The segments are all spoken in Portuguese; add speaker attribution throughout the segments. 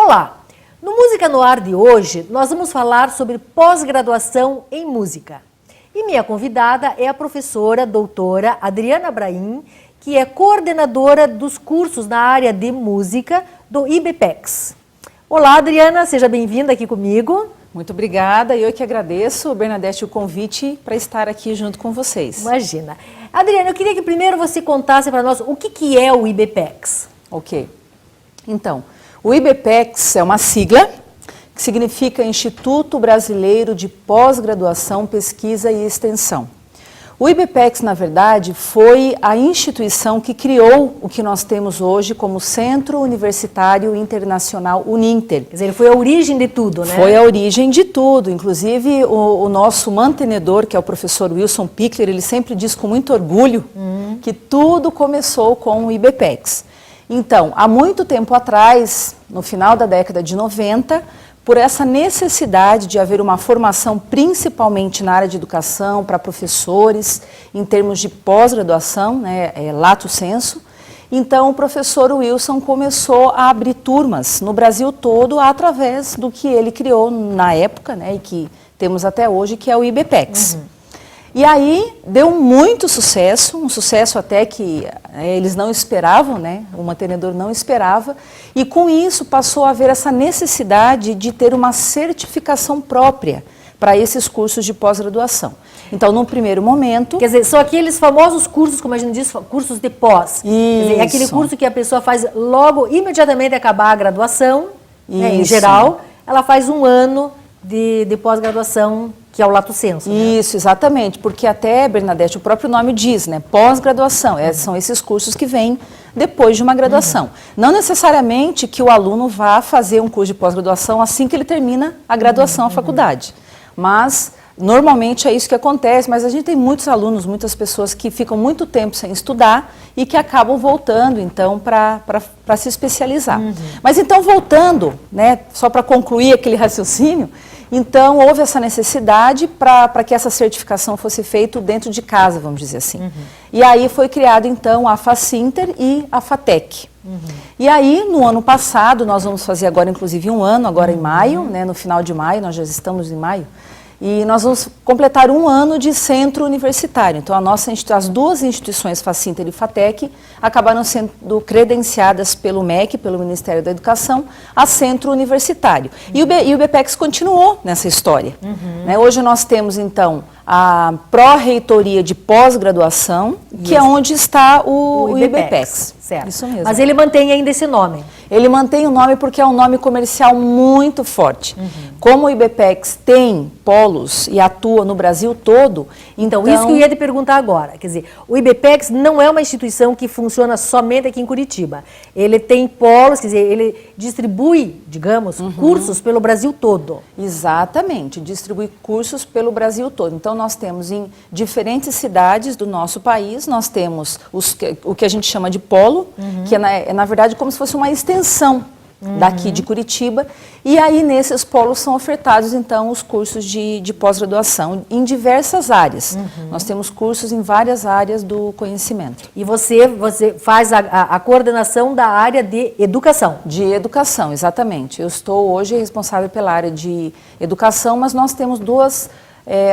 Speaker 1: Olá! No Música no Ar de hoje, nós vamos falar sobre pós-graduação em música. E minha convidada é a professora doutora Adriana Brahim, que é coordenadora dos cursos na área de música do IBPEX. Olá, Adriana, seja bem-vinda aqui comigo.
Speaker 2: Muito obrigada, eu que agradeço, Bernadette, o convite para estar aqui junto com vocês.
Speaker 1: Imagina. Adriana, eu queria que primeiro você contasse para nós o que é o IBPEX.
Speaker 2: Ok. Então, o IBPEX é uma sigla que significa Instituto Brasileiro de Pós-Graduação, Pesquisa e Extensão. O IBPEX, na verdade, foi a instituição que criou o que nós temos hoje como Centro Universitário Internacional Uninter.
Speaker 1: Quer dizer, ele foi a origem de tudo, né?
Speaker 2: Foi a origem de tudo. Inclusive, o nosso mantenedor, que é o professor Wilson Pickler, ele sempre diz com muito orgulho que tudo começou com o IBPEX. Então, há muito tempo atrás, no final da década de 90, por essa necessidade de haver uma formação principalmente na área de educação para professores, em termos de pós-graduação, né, lato sensu, então o professor Wilson começou a abrir turmas no Brasil todo através do que ele criou na época, né, e que temos até hoje, que é o IBPEX. E aí deu muito sucesso, um sucesso até que eles não esperavam, né? O mantenedor não esperava, e com isso passou a haver essa necessidade de ter uma certificação própria para esses cursos de pós-graduação. Então, num primeiro momento...
Speaker 1: Quer dizer, são aqueles famosos cursos, como a gente diz, cursos de pós. Quer dizer, é aquele curso que a pessoa faz logo, imediatamente acabar a graduação, né, em geral, ela faz um ano de pós-graduação, que é o lato sensu.
Speaker 2: Isso, exatamente, porque até, Bernadette, o próprio nome diz, né, pós-graduação, são esses cursos que vêm depois de uma graduação. Não necessariamente que o aluno vá fazer um curso de pós-graduação assim que ele termina a graduação, a faculdade, mas normalmente é isso que acontece, mas a gente tem muitos alunos, muitas pessoas que ficam muito tempo sem estudar e que acabam voltando, então, para se especializar. Mas então, voltando, né, só para concluir aquele raciocínio, então houve essa necessidade para que essa certificação fosse feita dentro de casa, vamos dizer assim. E aí foi criado, então, a Facinter e a FATEC. E aí, no ano passado, nós vamos fazer agora, inclusive, um ano, agora em maio, né, no final de maio, nós já estamos em maio, e nós vamos completar um ano de centro universitário. Então, as duas instituições, Facinter e FATEC, acabaram sendo credenciadas pelo MEC, pelo Ministério da Educação, a centro universitário. E o IBPEX continuou nessa história. Né? Hoje nós temos, então, a pró-reitoria de pós-graduação, que é onde está o IBPEX.
Speaker 1: Certo.
Speaker 2: Isso mesmo.
Speaker 1: Mas ele mantém ainda esse nome?
Speaker 2: Ele mantém o nome porque é um nome comercial muito forte. Como o IBPEX tem polos e atua no Brasil todo,
Speaker 1: então isso que eu ia te perguntar agora. Quer dizer, o IBPEX não é uma instituição que funciona somente aqui em Curitiba. Ele tem polos, quer dizer, ele distribui, digamos, cursos pelo Brasil todo.
Speaker 2: Exatamente, distribui cursos pelo Brasil todo. Então nós temos em diferentes cidades do nosso país, nós temos o que a gente chama de polo, que é na verdade como se fosse uma extensão daqui de Curitiba, e aí nesses polos são ofertados então os cursos de pós-graduação em diversas áreas. Nós temos cursos em várias áreas do conhecimento.
Speaker 1: E você faz a coordenação da área de educação?
Speaker 2: De educação, exatamente. Eu estou hoje responsável pela área de educação, mas nós temos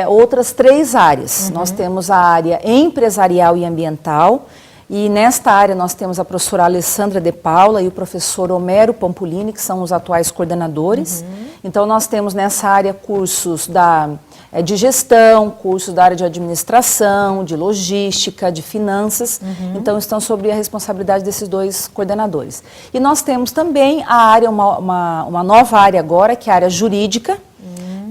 Speaker 2: outras três áreas. Nós temos a área empresarial e ambiental, e nesta área nós temos a professora Alessandra de Paula e o professor Homero Pampolini, que são os atuais coordenadores. Então nós temos nessa área cursos de gestão, cursos da área de administração, de logística, de finanças. Então estão sob a responsabilidade desses dois coordenadores. E nós temos também a área, uma nova área agora, que é a área jurídica,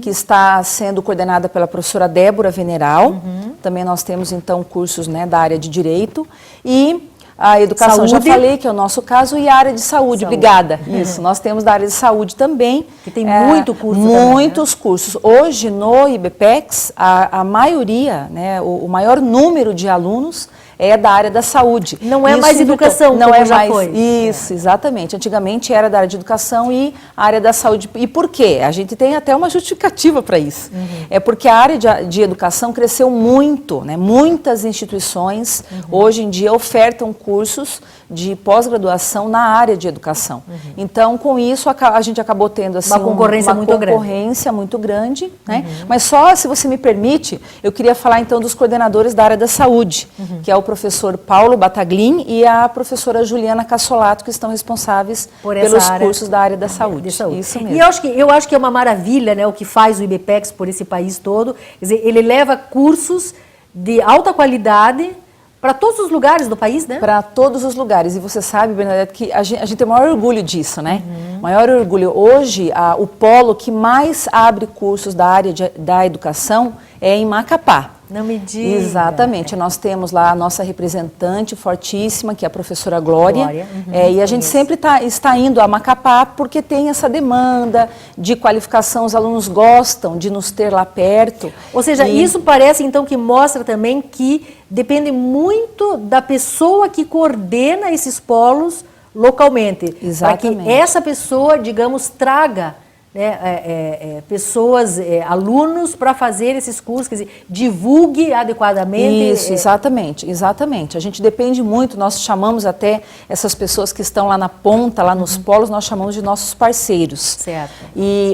Speaker 2: que está sendo coordenada pela professora Débora Veneral. Também nós temos, então, cursos, né, da área de Direito. E a educação, já falei, que é o nosso caso, e a área de saúde. Obrigada. Isso, nós temos da área de saúde também.
Speaker 1: Que tem muito curso
Speaker 2: muitos cursos. Hoje, no IBPEX, a maioria, né, o maior número de alunos é da área da saúde.
Speaker 1: Não é mais educação,
Speaker 2: não
Speaker 1: como
Speaker 2: é
Speaker 1: já
Speaker 2: mais,
Speaker 1: foi.
Speaker 2: Isso, exatamente. Antigamente era da área de educação e a área da saúde. E por quê? A gente tem até uma justificativa para isso. É porque a área de educação cresceu muito, né? Muitas instituições hoje em dia ofertam cursos de pós-graduação na área de educação. Então, com isso, a gente acabou tendo assim,
Speaker 1: uma concorrência
Speaker 2: muito grande. Né? Mas só, se você me permite, eu queria falar então dos coordenadores da área da saúde, que é o professor Paulo Bataglin e a professora Juliana Cassolato, que estão responsáveis pelos cursos da área da saúde. Isso mesmo.
Speaker 1: E eu acho que é uma maravilha, né, o que faz o IBPEX por esse país todo. Quer dizer, ele leva cursos de alta qualidade para todos os lugares do país, né?
Speaker 2: Para todos os lugares. E você sabe, Bernadette, que a gente tem o maior orgulho disso, né? Maior orgulho. Hoje, o polo que mais abre cursos da área da educação é em Macapá.
Speaker 1: Não me diga.
Speaker 2: Exatamente. Nós temos lá a nossa representante fortíssima, que é a professora Glória. E a gente sempre está indo a Macapá porque tem essa demanda de qualificação. Os alunos gostam de nos ter lá perto.
Speaker 1: Ou seja, isso parece então que mostra também que depende muito da pessoa que coordena esses polos localmente.
Speaker 2: Exatamente.
Speaker 1: Para que essa pessoa, digamos, traga, né, pessoas, alunos para fazer esses cursos, quer dizer, divulgue adequadamente.
Speaker 2: Isso, exatamente, exatamente. A gente depende muito, nós chamamos até essas pessoas que estão lá na ponta, lá nos polos, nós chamamos de nossos parceiros.
Speaker 1: Certo.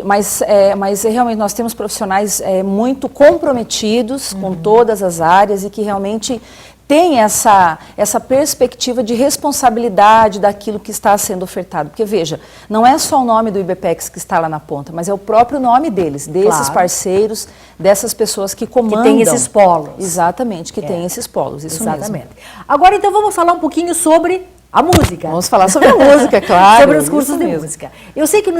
Speaker 2: Mas realmente nós temos profissionais muito comprometidos com todas as áreas e que realmente tem essa perspectiva de responsabilidade daquilo que está sendo ofertado. Porque, veja, não é só o nome do IBPEX que está lá na ponta, mas é o próprio nome deles, desses parceiros, dessas pessoas que comandam.
Speaker 1: Que tem esses polos.
Speaker 2: Exatamente, que tem esses polos, isso
Speaker 1: Exatamente.
Speaker 2: mesmo.
Speaker 1: Agora, então, vamos falar um pouquinho sobre a música.
Speaker 2: Vamos falar sobre a música, claro.
Speaker 1: Sobre os cursos de música. Eu sei que no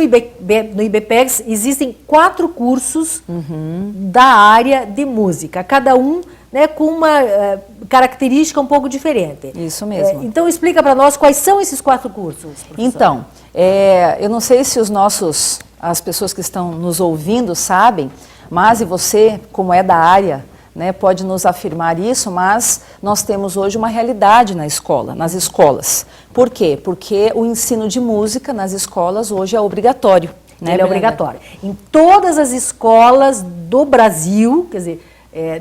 Speaker 1: IBPEX existem 4 cursos da área de música, cada um, né, com uma característica um pouco diferente.
Speaker 2: Isso mesmo.
Speaker 1: Então, explica para nós quais são esses 4 cursos, professora.
Speaker 2: Então, eu não sei se as pessoas que estão nos ouvindo sabem, mas e você, como é da área, né, pode nos afirmar isso, mas nós temos hoje uma realidade nas escolas. Por quê? Porque o ensino de música nas escolas hoje é obrigatório. Né,
Speaker 1: Ele é obrigatório. Em todas as escolas do Brasil, quer dizer,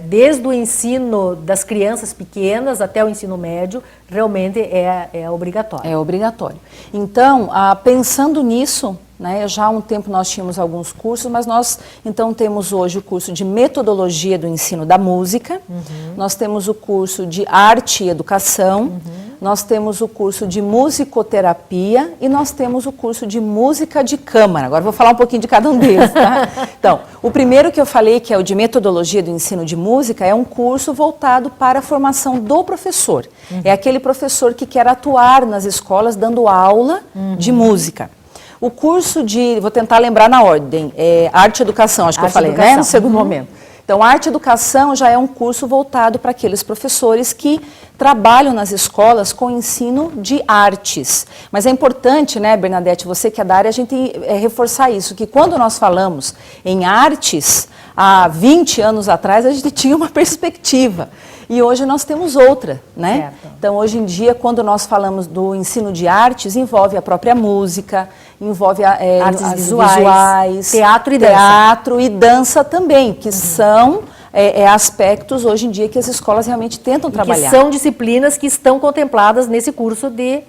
Speaker 1: desde o ensino das crianças pequenas até o ensino médio, realmente é obrigatório.
Speaker 2: É obrigatório. Então, pensando nisso, né, já há um tempo nós tínhamos alguns cursos, mas nós então temos hoje o curso de metodologia do ensino da música, nós temos o curso de arte e educação, nós temos o curso de musicoterapia e nós temos o curso de música de câmara. Agora vou falar um pouquinho de cada um deles, tá? Então, o primeiro que eu falei, que é o de metodologia do ensino de música, é um curso voltado para a formação do professor. É aquele professor que quer atuar nas escolas dando aula de música. O curso vou tentar lembrar na ordem, arte e educação, acho que eu falei, né, no segundo momento. Então, arte e educação já é um curso voltado para aqueles professores que trabalham nas escolas com ensino de artes. Mas é importante, né, Bernadette, você que é da área, a gente reforçar isso, que quando nós falamos em artes, há 20 anos atrás, a gente tinha uma perspectiva. E hoje nós temos outra, né? Certo. Então, hoje em dia, quando nós falamos do ensino de artes, envolve a própria música, envolve artes visuais, teatro e dança também, que são aspectos hoje em dia que as escolas realmente tentam trabalhar.
Speaker 1: Que são disciplinas que estão contempladas nesse curso de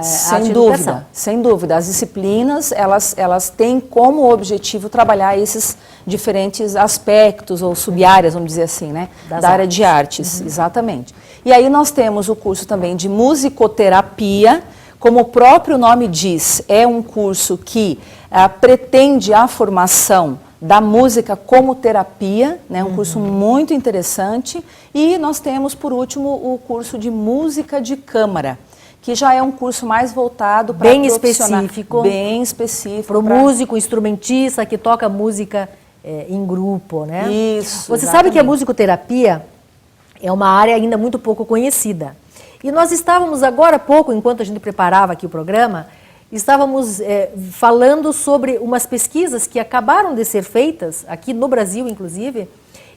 Speaker 2: sem dúvida, sem dúvida. As disciplinas, elas têm como objetivo trabalhar esses diferentes aspectos ou sub-áreas, vamos dizer assim, né? Da área de artes, exatamente. E aí nós temos o curso também de musicoterapia, como o próprio nome diz, é um curso que pretende a formação da música como terapia, né? Um curso muito interessante. E nós temos, por último, o curso de música de câmara, que já é um curso mais voltado para
Speaker 1: bem específico para o músico, instrumentista que toca música em grupo, né?
Speaker 2: Isso.
Speaker 1: Você sabe que a musicoterapia é uma área ainda muito pouco conhecida. E nós estávamos agora há pouco, enquanto a gente preparava aqui o programa, estávamos falando sobre umas pesquisas que acabaram de ser feitas, aqui no Brasil inclusive,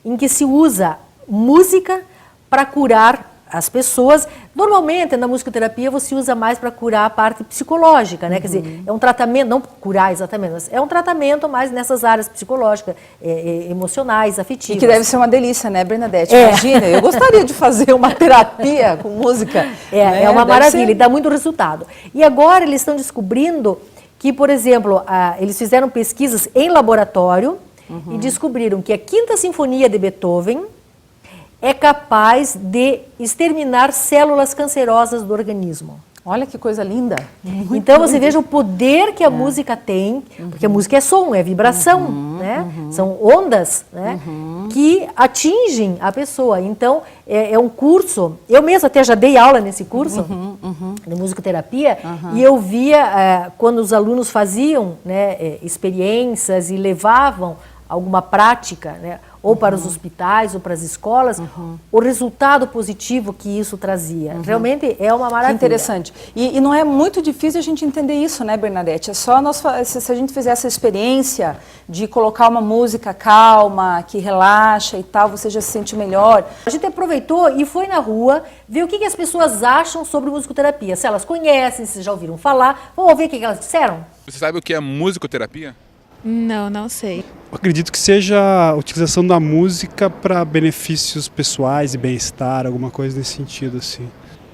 Speaker 1: em que se usa música para curar as pessoas, normalmente na musicoterapia você usa mais para curar a parte psicológica, né? Quer dizer, é um tratamento, não curar exatamente, mas é um tratamento mais nessas áreas psicológicas, emocionais, afetivas.
Speaker 2: E que deve ser uma delícia, né, Bernadette? Imagina, eu gostaria de fazer uma terapia com música.
Speaker 1: É uma maravilha, e dá muito resultado. E agora eles estão descobrindo que, por exemplo, eles fizeram pesquisas em laboratório e descobriram que a Quinta Sinfonia de Beethoven é capaz de exterminar células cancerosas do organismo.
Speaker 2: Olha que coisa linda.
Speaker 1: Então você veja o poder que a música tem, porque a música é som, é vibração, né? São ondas, né? Que atingem a pessoa. Então é um curso, eu mesma até já dei aula nesse curso de musicoterapia, e eu via quando os alunos faziam, né, experiências e levavam alguma prática, né, ou para os hospitais, ou para as escolas, o resultado positivo que isso trazia. Realmente é uma maravilha.
Speaker 2: Que interessante. E não é muito difícil a gente entender isso, né, Bernadette? É só se a gente fizer essa experiência de colocar uma música calma, que relaxa e tal, você já se sente melhor.
Speaker 1: A gente aproveitou e foi na rua ver o que as pessoas acham sobre musicoterapia. Se elas conhecem, se já ouviram falar. Vamos ouvir o que elas disseram?
Speaker 3: Você sabe o que é musicoterapia?
Speaker 4: Não, não sei.
Speaker 5: Eu acredito que seja a utilização da música para benefícios pessoais e bem-estar, alguma coisa nesse sentido, assim.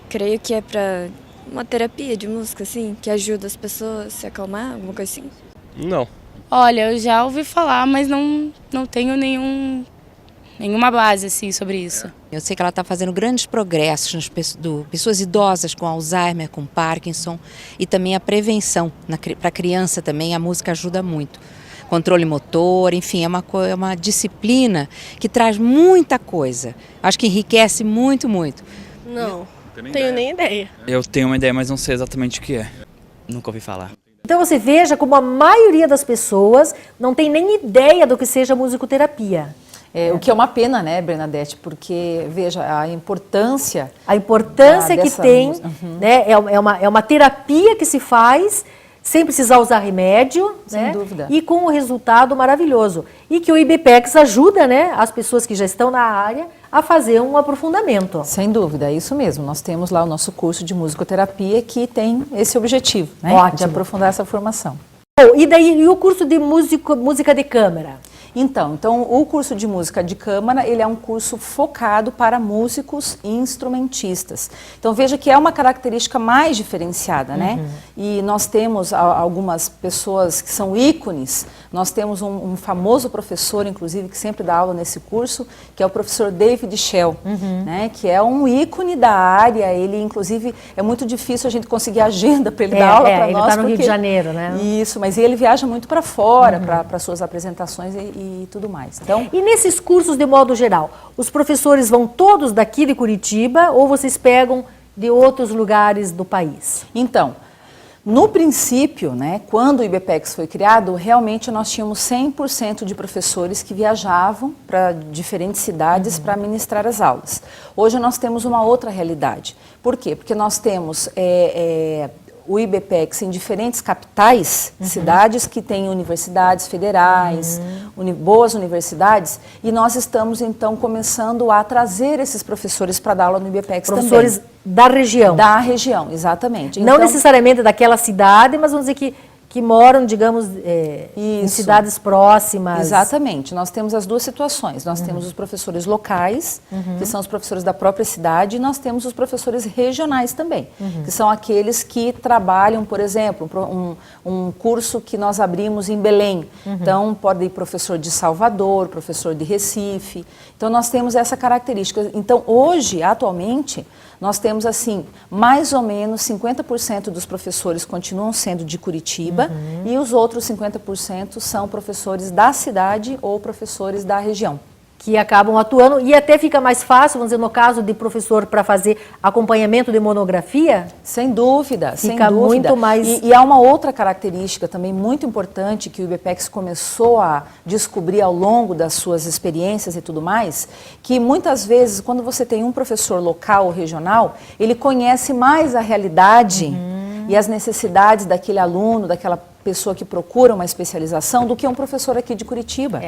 Speaker 4: Creio que é pra uma terapia de música, assim, que ajuda as pessoas a se acalmar, alguma coisa assim.
Speaker 6: Não.
Speaker 7: Olha, eu já ouvi falar, mas não tenho nenhuma base assim sobre isso.
Speaker 8: Eu sei que ela está fazendo grandes progressos nas pessoas idosas com Alzheimer, com Parkinson, e também a prevenção. Para a criança também a música ajuda muito. Controle motor, enfim, é uma disciplina que traz muita coisa. Acho que enriquece muito, muito.
Speaker 9: Não, tenho nem ideia.
Speaker 6: Eu tenho uma ideia, mas não sei exatamente o que é. Nunca ouvi falar.
Speaker 1: Então você veja como a maioria das pessoas não tem nem ideia do que seja musicoterapia.
Speaker 2: O que é uma pena, né, Bernadette? Porque, veja, a importância...
Speaker 1: A importância que tem, né, é uma terapia que se faz sem precisar usar remédio,
Speaker 2: sem
Speaker 1: né,
Speaker 2: dúvida.
Speaker 1: E com um resultado maravilhoso. E que o IBPEX ajuda, né, as pessoas que já estão na área a fazer um aprofundamento.
Speaker 2: Sem dúvida, é isso mesmo. Nós temos lá o nosso curso de musicoterapia que tem esse objetivo, né, de aprofundar essa formação.
Speaker 1: E daí, e o curso de música de câmara?
Speaker 2: Então, o curso de música de câmara, ele é um curso focado para músicos e instrumentistas. Então, veja que é uma característica mais diferenciada, né? E nós temos algumas pessoas que são ícones. Nós temos um famoso professor, inclusive, que sempre dá aula nesse curso, que é o professor David Shell, né? Que é um ícone da área. Ele, inclusive, é muito difícil a gente conseguir agenda para ele dar aula para nós.
Speaker 1: Ele está no Rio de Janeiro, né?
Speaker 2: Isso, mas ele viaja muito para fora, para suas apresentações e tudo mais. Então,
Speaker 1: e nesses cursos, de modo geral, os professores vão todos daqui de Curitiba ou vocês pegam de outros lugares do país?
Speaker 2: Então, no princípio, né, quando o IBPEX foi criado, realmente nós tínhamos 100% de professores que viajavam para diferentes cidades para ministrar as aulas. Hoje nós temos uma outra realidade. Por quê? Porque nós temos o IBPEX em diferentes capitais, cidades que têm universidades federais, boas universidades, e nós estamos então começando a trazer esses professores para dar aula no IBPEX também.
Speaker 1: Professores da região? Da
Speaker 2: região, exatamente.
Speaker 1: Não necessariamente daquela cidade, mas vamos dizer que moram, digamos, em cidades próximas.
Speaker 2: Exatamente. Nós temos as duas situações. Nós temos os professores locais, que são os professores da própria cidade, e nós temos os professores regionais também, que são aqueles que trabalham, por exemplo, um curso que nós abrimos em Belém. Então, pode ir professor de Salvador, professor de Recife. Então, nós temos essa característica. Então, hoje, atualmente, nós temos, assim, mais ou menos 50% dos professores continuam sendo de Curitiba e os outros 50% são professores da cidade ou professores da região.
Speaker 1: Que acabam atuando e até fica mais fácil, vamos dizer, no caso de professor para fazer acompanhamento de monografia?
Speaker 2: Sem dúvida,
Speaker 1: fica muito mais...
Speaker 2: E há uma outra característica também muito importante que o IBPEX começou a descobrir ao longo das suas experiências e tudo mais, que muitas vezes, quando você tem um professor local ou regional, ele conhece mais a realidade e as necessidades daquele aluno, daquela pessoa que procura uma especialização do que um professor aqui de Curitiba.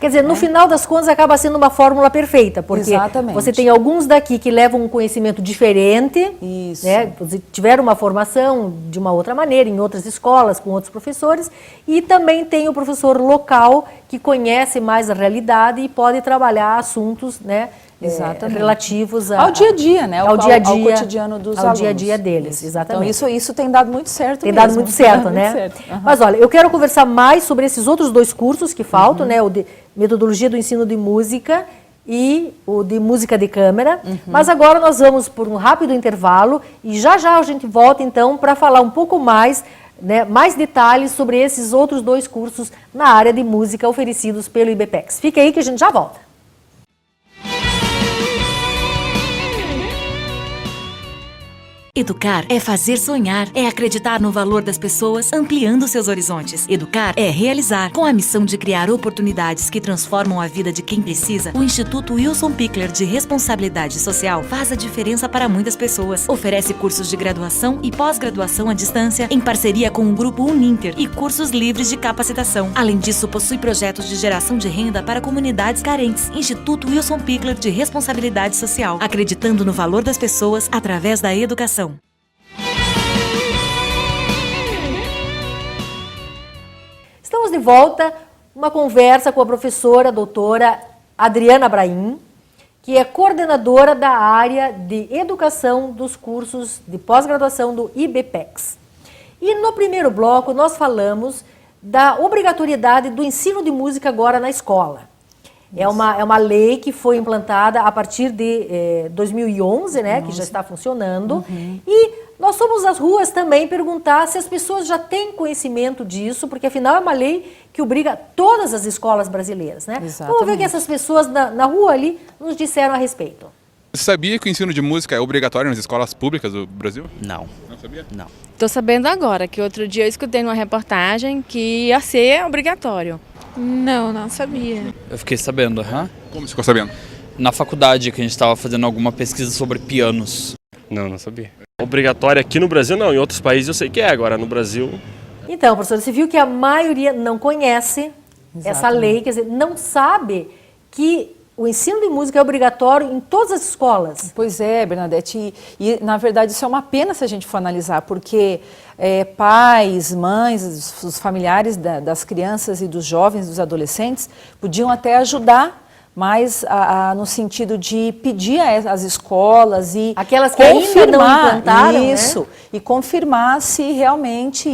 Speaker 1: Quer dizer, no final das contas acaba sendo uma fórmula perfeita, porque
Speaker 2: Exatamente.
Speaker 1: você tem alguns daqui que levam um conhecimento diferente,
Speaker 2: Isso.
Speaker 1: né? Tiveram uma formação de uma outra maneira, em outras escolas, com outros professores, e também tem o professor local que conhece mais a realidade e pode trabalhar assuntos, né?
Speaker 2: Exatamente.
Speaker 1: Relativos
Speaker 2: ao dia a dia, né?
Speaker 1: ao dia a dia,
Speaker 2: ao cotidiano dos alunos.
Speaker 1: ao dia a dia deles, exatamente.
Speaker 2: Então isso tem dado muito certo.
Speaker 1: Tem
Speaker 2: mesmo.
Speaker 1: dado muito certo, né?
Speaker 2: Muito certo. Uhum.
Speaker 1: Mas olha, eu quero conversar mais sobre esses outros 2 cursos que faltam, né? O de metodologia do ensino de música e o de música de câmara. Mas agora nós vamos por um rápido intervalo e já a gente volta então para falar um pouco mais, né, mais detalhes sobre esses outros 2 cursos na área de música oferecidos pelo IBPEX. Fica aí que a gente já volta.
Speaker 10: Educar é fazer sonhar, é acreditar no valor das pessoas, ampliando seus horizontes. Educar é realizar. Com a missão de criar oportunidades que transformam a vida de quem precisa, o Instituto Wilson Pickler de Responsabilidade Social faz a diferença para muitas pessoas. Oferece cursos de graduação e pós-graduação à distância, em parceria com o Grupo Uninter e cursos livres de capacitação. Além disso, possui projetos de geração de renda para comunidades carentes. Instituto Wilson Pickler de Responsabilidade Social, acreditando no valor das pessoas através da educação.
Speaker 1: Estamos de volta, uma conversa com a professora, a doutora Adriana Braim, que é coordenadora da área de educação dos cursos de pós-graduação do IBPEX. E no primeiro bloco nós falamos da obrigatoriedade do ensino de música agora na escola. É uma lei que foi implantada a partir de 2011, né, que já está funcionando. E nós fomos às ruas também perguntar se as pessoas já têm conhecimento disso, porque afinal é uma lei que obriga todas as escolas brasileiras, né? Vamos ver o que essas pessoas na rua ali nos disseram a respeito.
Speaker 3: Você sabia que o ensino de música é obrigatório nas escolas públicas do Brasil?
Speaker 6: Não.
Speaker 3: Não sabia?
Speaker 6: Não.
Speaker 9: Tô sabendo agora, que outro dia eu escutei numa reportagem que ia ser obrigatório.
Speaker 4: Não, não sabia.
Speaker 6: Eu fiquei sabendo,
Speaker 3: Como você ficou sabendo?
Speaker 6: Na faculdade que a gente estava fazendo alguma pesquisa sobre pianos.
Speaker 11: Não sabia. Obrigatório aqui no Brasil não, em outros países eu sei que é, agora no Brasil...
Speaker 1: Então, professora, você viu que a maioria não conhece essa lei, quer dizer, não sabe que o ensino de música é obrigatório em todas as escolas.
Speaker 2: Pois é, Bernadette, e na verdade isso é uma pena se a gente for analisar, porque pais, mães, os familiares das crianças e dos jovens, dos adolescentes, podiam até ajudar mais no sentido de pedir às escolas e
Speaker 1: aquelas que ainda não implantaram,
Speaker 2: isso, né? E confirmar se realmente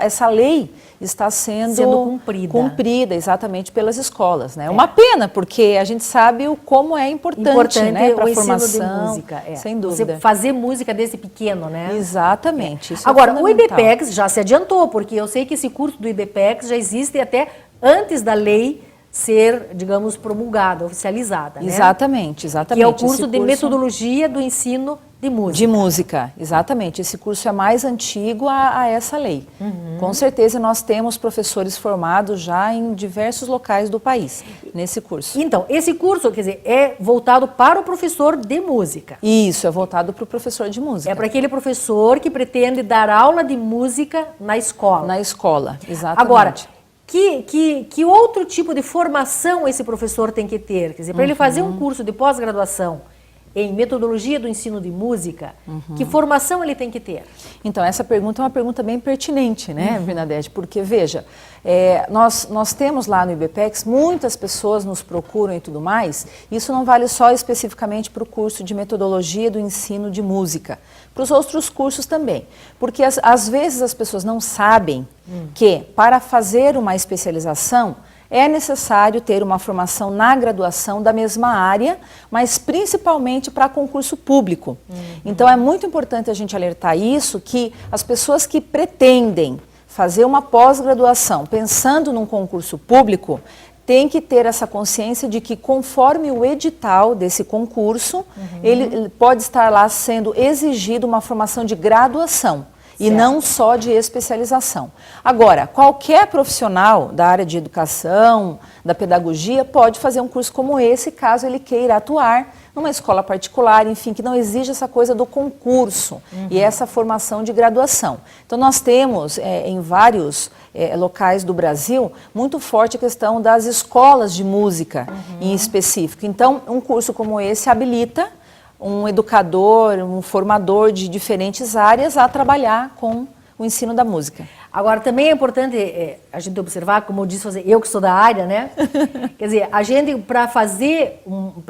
Speaker 2: essa lei está sendo cumprida exatamente pelas escolas, né? Uma pena, porque a gente sabe como é importante, né, para a formação
Speaker 1: de música,
Speaker 2: sem dúvida.
Speaker 1: Você fazer música desde pequeno, né?
Speaker 2: Exatamente. Isso
Speaker 1: agora,
Speaker 2: é
Speaker 1: o IBPEX já se adiantou, porque eu sei que esse curso do IBPEX já existe até antes da lei ser, digamos, promulgada, oficializada, né?
Speaker 2: Exatamente.
Speaker 1: Que é o curso de metodologia do ensino de música.
Speaker 2: De música, exatamente. Esse curso é mais antigo a essa lei. Com certeza nós temos professores formados já em diversos locais do país nesse curso.
Speaker 1: Então, esse curso, quer dizer, é voltado para o professor de música.
Speaker 2: Isso, é voltado para o professor de música.
Speaker 1: É para aquele professor que pretende dar aula de música na escola.
Speaker 2: Na escola, exatamente.
Speaker 1: Agora, que outro tipo de formação esse professor tem que ter? Quer dizer, para ele fazer um curso de pós-graduação em metodologia do ensino de música, que formação ele tem que ter?
Speaker 2: Então, essa pergunta é uma pergunta bem pertinente, né, Bernadette? Porque, veja, nós temos lá no IBPEX, muitas pessoas nos procuram e tudo mais, isso não vale só especificamente para o curso de metodologia do ensino de música, para os outros cursos também. Porque, às vezes, as pessoas não sabem que, para fazer uma especialização, é necessário ter uma formação na graduação da mesma área, mas principalmente para concurso público. Então é muito importante a gente alertar isso, que as pessoas que pretendem fazer uma pós-graduação pensando num concurso público, tem que ter essa consciência de que conforme o edital desse concurso, ele pode estar lá sendo exigido uma formação de graduação. e não só de especialização. Agora, qualquer profissional da área de educação, da pedagogia, pode fazer um curso como esse, caso ele queira atuar numa escola particular, enfim, que não exige essa coisa do concurso e essa formação de graduação. Então, nós temos em vários locais do Brasil muito forte a questão das escolas de música em específico. Então, um curso como esse habilita um educador, um formador de diferentes áreas a trabalhar com o ensino da música.
Speaker 1: Agora, também é importante a gente observar, como eu disse, eu que sou da área, né? Quer dizer, a gente, para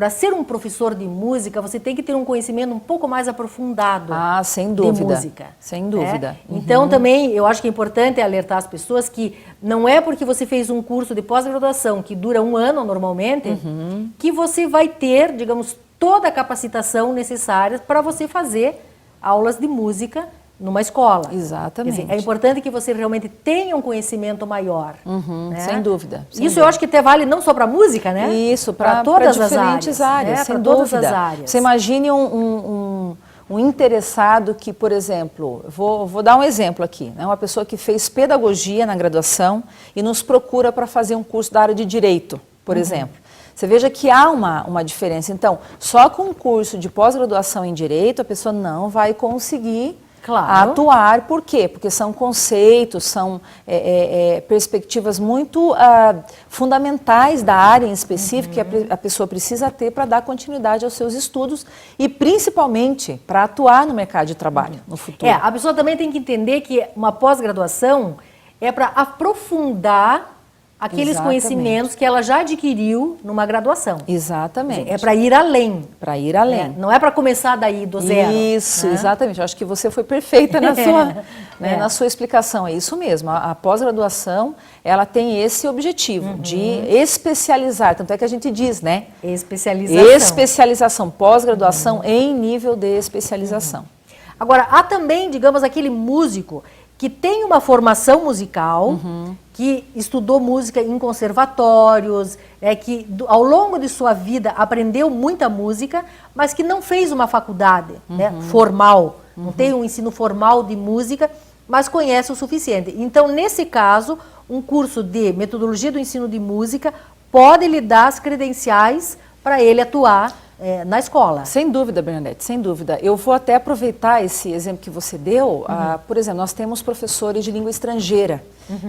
Speaker 1: ser um professor de música, você tem que ter um conhecimento um pouco mais aprofundado.
Speaker 2: Ah, sem dúvida.
Speaker 1: De música.
Speaker 2: Sem dúvida.
Speaker 1: Então, também, eu acho que é importante alertar as pessoas que não é porque você fez um curso de pós-graduação, que dura 1 ano normalmente, que você vai ter, digamos, toda a capacitação necessária para você fazer aulas de música numa escola.
Speaker 2: Exatamente.
Speaker 1: Quer dizer, é importante que você realmente tenha um conhecimento maior.
Speaker 2: Né? Sem dúvida.
Speaker 1: Isso eu acho que até vale não só para música, né?
Speaker 2: Isso, para
Speaker 1: todas
Speaker 2: diferentes áreas,
Speaker 1: né?
Speaker 2: sem
Speaker 1: Pra
Speaker 2: dúvida.
Speaker 1: todas as áreas.
Speaker 2: Você imagine um interessado que, por exemplo, vou dar um exemplo aqui, né? Uma pessoa que fez pedagogia na graduação e nos procura para fazer um curso da área de direito, por exemplo. Você veja que há uma diferença. Então, só com um curso de pós-graduação em direito, a pessoa não vai conseguir atuar. Por quê? Porque são conceitos, são perspectivas muito fundamentais da área em específico que a pessoa precisa ter para dar continuidade aos seus estudos e principalmente para atuar no mercado de trabalho no futuro.
Speaker 1: A pessoa também tem que entender que uma pós-graduação é para aprofundar aqueles conhecimentos que ela já adquiriu numa graduação.
Speaker 2: Exatamente.
Speaker 1: É para ir além.
Speaker 2: Para ir além.
Speaker 1: Não é para começar daí do zero.
Speaker 2: Isso, exatamente. Eu acho que você foi perfeita na sua, na sua explicação. É isso mesmo. A pós-graduação, ela tem esse objetivo de especializar. Tanto é que a gente diz, né?
Speaker 1: Especialização.
Speaker 2: Especialização, pós-graduação em nível de especialização.
Speaker 1: Agora, há também, digamos, aquele músico que tem uma formação musical, que estudou música em conservatórios, que ao longo de sua vida aprendeu muita música, mas que não fez uma faculdade formal, não tem um ensino formal de música, mas conhece o suficiente. Então, nesse caso, um curso de metodologia do ensino de música pode lhe dar as credenciais para ele atuar na escola.
Speaker 2: Sem dúvida, Bernadette, sem dúvida. Eu vou até aproveitar esse exemplo que você deu. Por exemplo, nós temos professores de língua estrangeira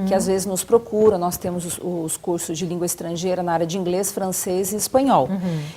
Speaker 2: que às vezes nos procuram. Nós temos os cursos de língua estrangeira na área de inglês, francês e espanhol.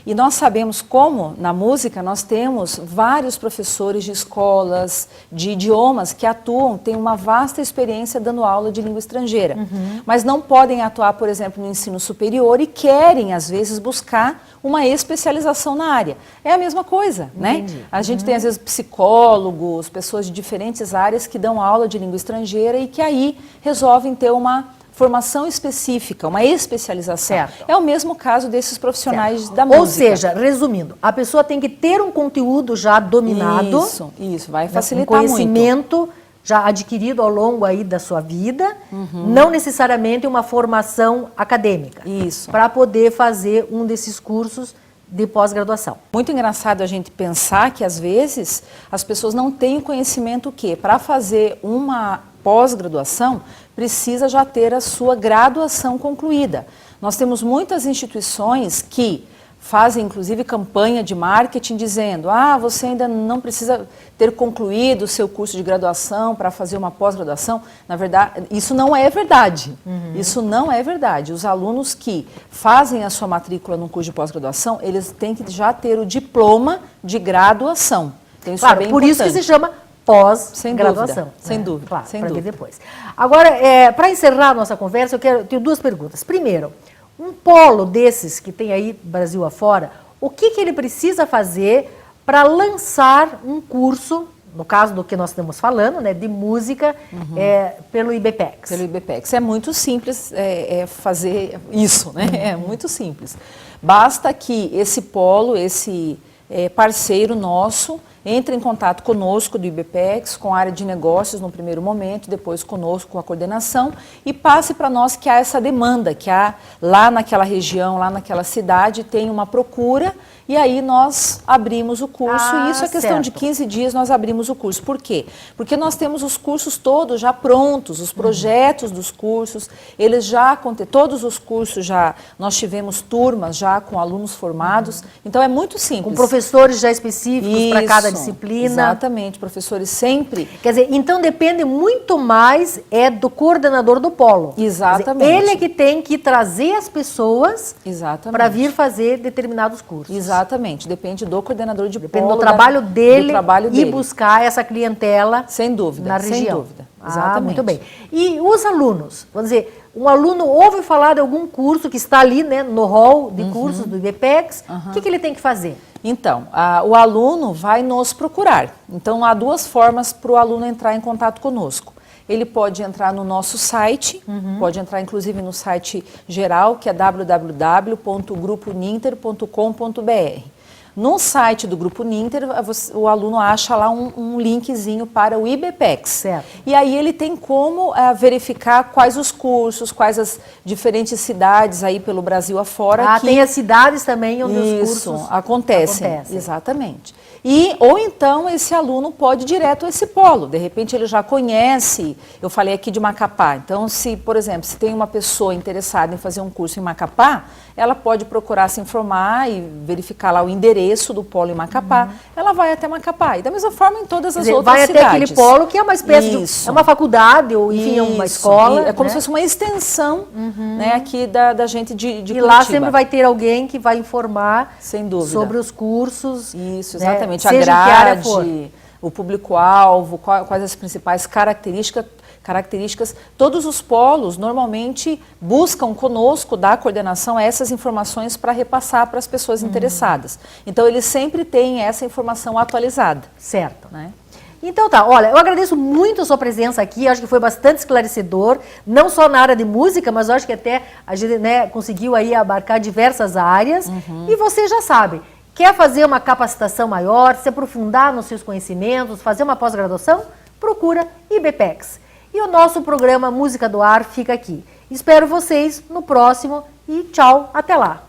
Speaker 2: E nós sabemos como, na música, nós temos vários professores de escolas, de idiomas que atuam, têm uma vasta experiência dando aula de língua estrangeira. Mas não podem atuar, por exemplo, no ensino superior e querem, às vezes, buscar uma especialização na área. É a mesma coisa, né? A gente tem, às vezes, psicólogos, pessoas de diferentes áreas que dão aula de língua estrangeira e que aí resolvem ter uma formação específica, uma especialização.
Speaker 1: Certo.
Speaker 2: É o mesmo caso desses profissionais da música.
Speaker 1: Ou seja, resumindo, a pessoa tem que ter um conteúdo já dominado.
Speaker 2: Isso, vai facilitar
Speaker 1: muito. Um conhecimento já adquirido ao longo aí da sua vida, não necessariamente uma formação acadêmica.
Speaker 2: Isso.
Speaker 1: Para poder fazer um desses cursos de pós-graduação.
Speaker 2: Muito engraçado a gente pensar que, às vezes, as pessoas não têm o conhecimento que, para fazer uma pós-graduação, precisa já ter a sua graduação concluída. Nós temos muitas instituições que fazem, inclusive, campanha de marketing dizendo: você ainda não precisa ter concluído o seu curso de graduação para fazer uma pós-graduação. Na verdade, isso não é verdade. Isso não é verdade. Os alunos que fazem a sua matrícula no curso de pós-graduação, eles têm que já ter o diploma de graduação. Então, isso é bem
Speaker 1: por isso que se chama pós-graduação.
Speaker 2: Sem dúvida.
Speaker 1: Claro,
Speaker 2: sem
Speaker 1: para
Speaker 2: dúvida.
Speaker 1: ver depois. Agora, para encerrar a nossa conversa, tenho 2 perguntas. Primeiro, um polo desses que tem aí Brasil afora, o que ele precisa fazer para lançar um curso, no caso do que nós estamos falando, né, de música, pelo IBPEX?
Speaker 2: Pelo IBPEX. É muito simples fazer isso, né? É muito simples. Basta que esse polo, esse parceiro nosso, entre em contato conosco do IBPEX, com a área de negócios no primeiro momento, depois conosco com a coordenação e passe para nós que há essa demanda, que há lá naquela região, lá naquela cidade, tem uma procura e aí nós abrimos o curso e isso é questão de 15 dias nós abrimos o curso. Por quê? Porque nós temos os cursos todos já prontos, os projetos dos cursos, eles já, todos os cursos já, nós tivemos turmas já com alunos formados, então é muito simples.
Speaker 1: Com professores já específicos para cada disciplina.
Speaker 2: Exatamente, professores sempre.
Speaker 1: Quer dizer, então depende muito mais do coordenador do polo.
Speaker 2: Exatamente.
Speaker 1: Dizer, ele é que tem que trazer as pessoas para vir fazer determinados cursos.
Speaker 2: Exatamente, depende do coordenador de polo.
Speaker 1: Depende do trabalho dele e buscar essa clientela
Speaker 2: sem dúvida,
Speaker 1: na região.
Speaker 2: Sem dúvida, exatamente.
Speaker 1: Muito bem. E os alunos, vamos dizer, um aluno ouve falar de algum curso que está ali, né, no hall de cursos do IBPEX, o que ele tem que fazer?
Speaker 2: Então, o aluno vai nos procurar. Então, há duas formas para o aluno entrar em contato conosco. Ele pode entrar no nosso site, pode entrar inclusive no site geral, que é www.gruponinter.com.br. No site do Grupo Ninter, o aluno acha lá um linkzinho para o IBPEX.
Speaker 1: Certo.
Speaker 2: E aí ele tem como verificar quais os cursos, quais as diferentes cidades aí pelo Brasil afora.
Speaker 1: Tem as cidades também onde os cursos
Speaker 2: acontecem. Exatamente. Ou então esse aluno pode ir direto a esse polo, de repente ele já conhece, eu falei aqui de Macapá, então se, por exemplo, se tem uma pessoa interessada em fazer um curso em Macapá, ela pode procurar se informar e verificar lá o endereço do polo em Macapá, ela vai até Macapá, e da mesma forma em todas as outras cidades.
Speaker 1: Vai até aquele polo que é uma espécie de, é uma faculdade, ou enfim, uma escola.
Speaker 2: É como se fosse uma extensão né, aqui da gente de Curitiba.
Speaker 1: E lá sempre vai ter alguém que vai informar
Speaker 2: sem dúvida
Speaker 1: sobre os cursos.
Speaker 2: Isso, exatamente.
Speaker 1: Né,
Speaker 2: a grade, o público-alvo, quais as principais características. Todos os polos normalmente buscam conosco, da coordenação, essas informações para repassar para as pessoas interessadas. Então, eles sempre têm essa informação atualizada.
Speaker 1: Certo.
Speaker 2: Né?
Speaker 1: Então tá, olha, eu agradeço muito a sua presença aqui, acho que foi bastante esclarecedor, não só na área de música, mas eu acho que até a gente conseguiu aí abarcar diversas áreas. E você já sabe, quer fazer uma capacitação maior, se aprofundar nos seus conhecimentos, fazer uma pós-graduação? Procura IBPEX. E o nosso programa Música do Ar fica aqui. Espero vocês no próximo e tchau, até lá!